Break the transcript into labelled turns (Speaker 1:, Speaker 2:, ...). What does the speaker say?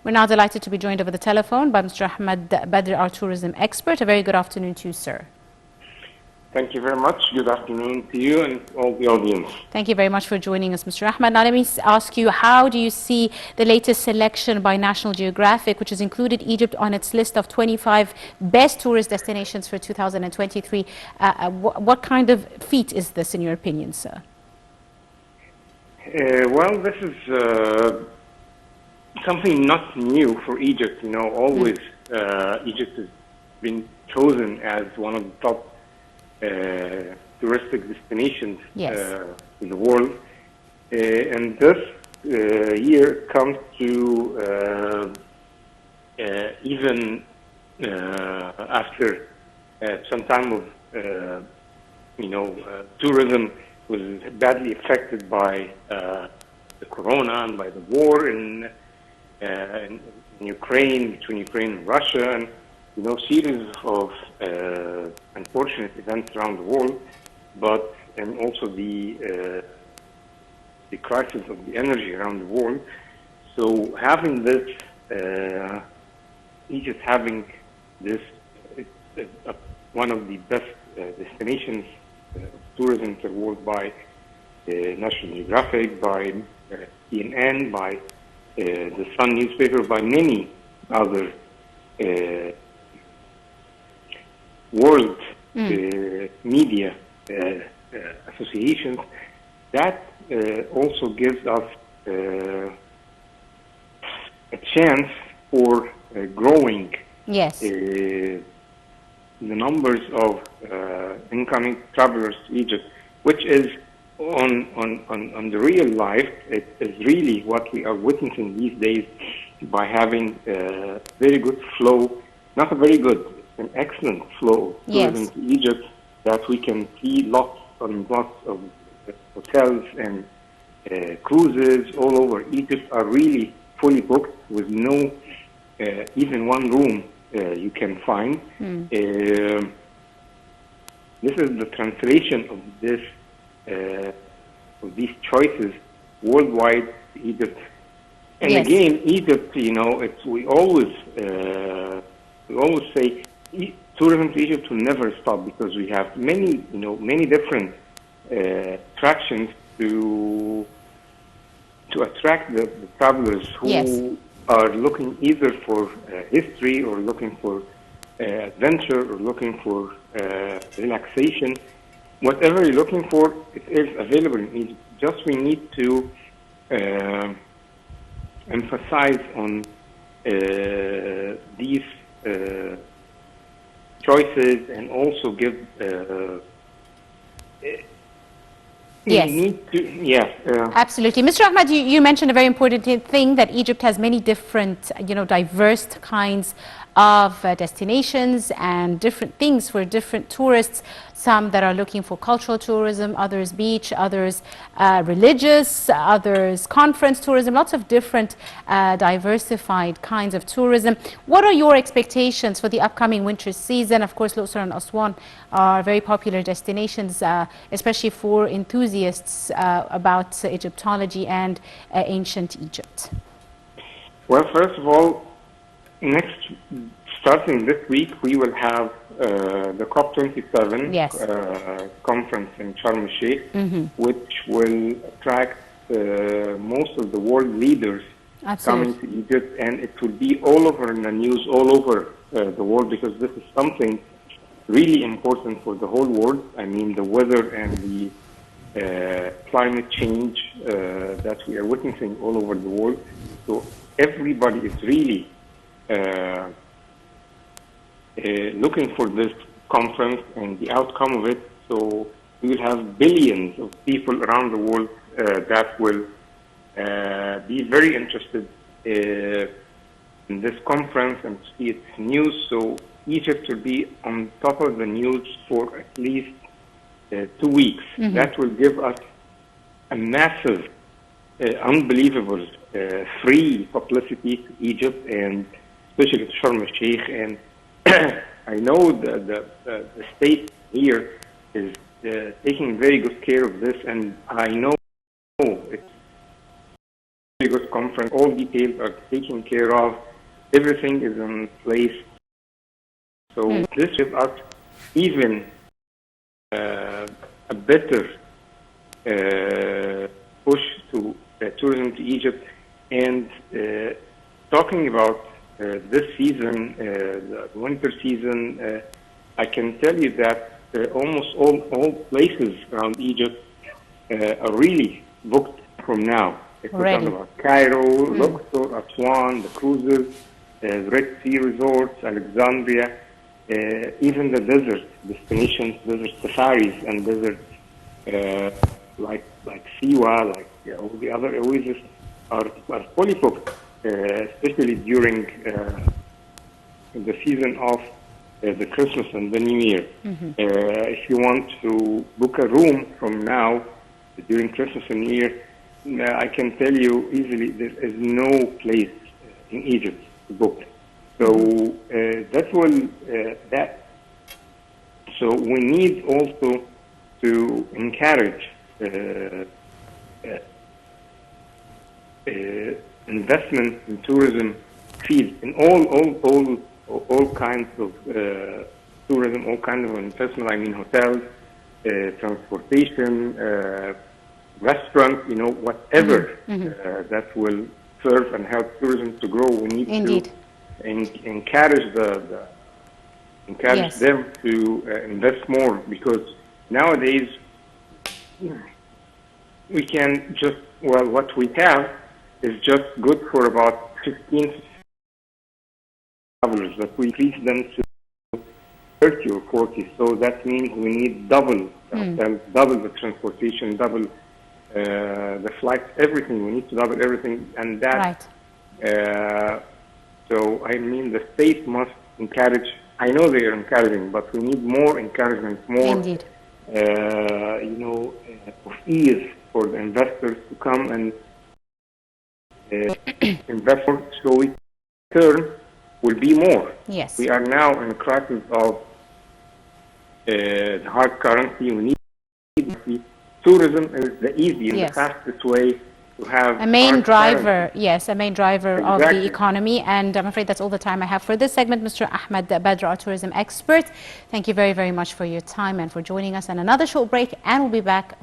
Speaker 1: We're now delighted to be joined over the telephone by Mr. Ahmad Badr, our tourism expert. A very good afternoon to you, sir.
Speaker 2: Thank you very much. Good afternoon to you and all the audience.
Speaker 1: Thank you very much for joining us, Mr. Ahmad. Now, let me ask you, how do you see the latest selection by National Geographic, which has included Egypt on its list of 25 best tourist destinations for 2023? What kind of feat is this, in your opinion, sir?
Speaker 2: Well, this is something not new for Egypt. You know, always Egypt has been chosen as one of the top touristic destinations in the world, and this year comes to even after some time of tourism was badly affected by the corona and by the war in Ukraine, between Ukraine and Russia, and series of unfortunate events around the world, and also the crisis of the energy around the world. So having this, Egypt having this, one of the best destinations tourism in the world by National Geographic, by CNN, by the Sun newspaper, by many other world media associations, that also gives us a chance for growing the numbers of incoming travelers to Egypt, which is on the real life. It is really what we are witnessing these days by having a very good flow, not a very good, an excellent flow of tourism to Egypt, that we can see lots and lots of hotels and cruises all over Egypt are really fully booked with no even one room you can find. This is the translation of this of these choices worldwide to Egypt. And again, Egypt, we always say tourism to Egypt will never stop, because we have many different attractions to attract the travelers who are looking either for history, or looking for adventure, or looking for relaxation. Whatever you're looking for, it is available in Egypt. Just we need to emphasize on these choices, and also give
Speaker 1: absolutely. Mr. Ahmad, you mentioned a very important thing, that Egypt has many different, diverse kinds of destinations and different things for different tourists. Some that are looking for cultural tourism, others beach, others religious, others conference tourism, lots of different diversified kinds of tourism. What are your expectations for the upcoming winter season? Of course, Luqsor and Aswan are very popular destinations, especially for enthusiasts about Egyptology and ancient Egypt.
Speaker 2: Well, first of all, starting this week, we will have the COP27 conference in Sharm el-Sheikh, which will attract most of the world leaders coming to Egypt, and it will be all over in the news, all over the world, because this is something really important for the whole world. I mean, the weather and the climate change that we are witnessing all over the world. So everybody is really looking for this conference and the outcome of it. So we will have billions of people around the world that will be very interested in this conference and see its news. So Egypt will be on top of the news for at least 2 weeks. That will give us a massive, unbelievable free publicity to Egypt, and especially to Sharm el-Sheikh. And I know the state here is taking very good care of this, and I know it's a very good conference. All details are taken care of. Everything is in place. So this gives us even a better push to tourism to Egypt. And talking about this season, the winter season, I can tell you that almost all places around Egypt are really booked from now. If we're talking about Cairo, Luxor, Aswan, the cruises, the Red Sea resorts, Alexandria, even the desert destinations, desert safaris, and desert like Siwa, like all the other oases are fully booked, especially during the season of the Christmas and the New Year. If you want to book a room from now during Christmas and New Year, I can tell you easily there is no place in Egypt to book. So that will So we need also to encourage investment in tourism field in all kinds of tourism, all kinds of investment. I mean, hotels, transportation, restaurants. Whatever that will serve and help tourism to grow. We need to encourage them to invest more, because nowadays we can just what we have is just good for about 15 travelers, but we increase them to 30 or 40. So that means we need double the hotels, double the transportation, double the flights, everything. We need to double everything, and that. So I mean, the state must encourage. I know they are encouraging, but we need more encouragement, more of ease for the investors to come and invest, so return will be more.
Speaker 1: Yes.
Speaker 2: We are now in a crisis of the hard currency. We need tourism is the easiest, the fastest way to have
Speaker 1: a main driver, a main driver of the economy. And I'm afraid that's all the time I have for this segment. Mr. Ahmad Badr, our tourism expert, thank you very, very much for your time and for joining us. And another short break, and we'll be back.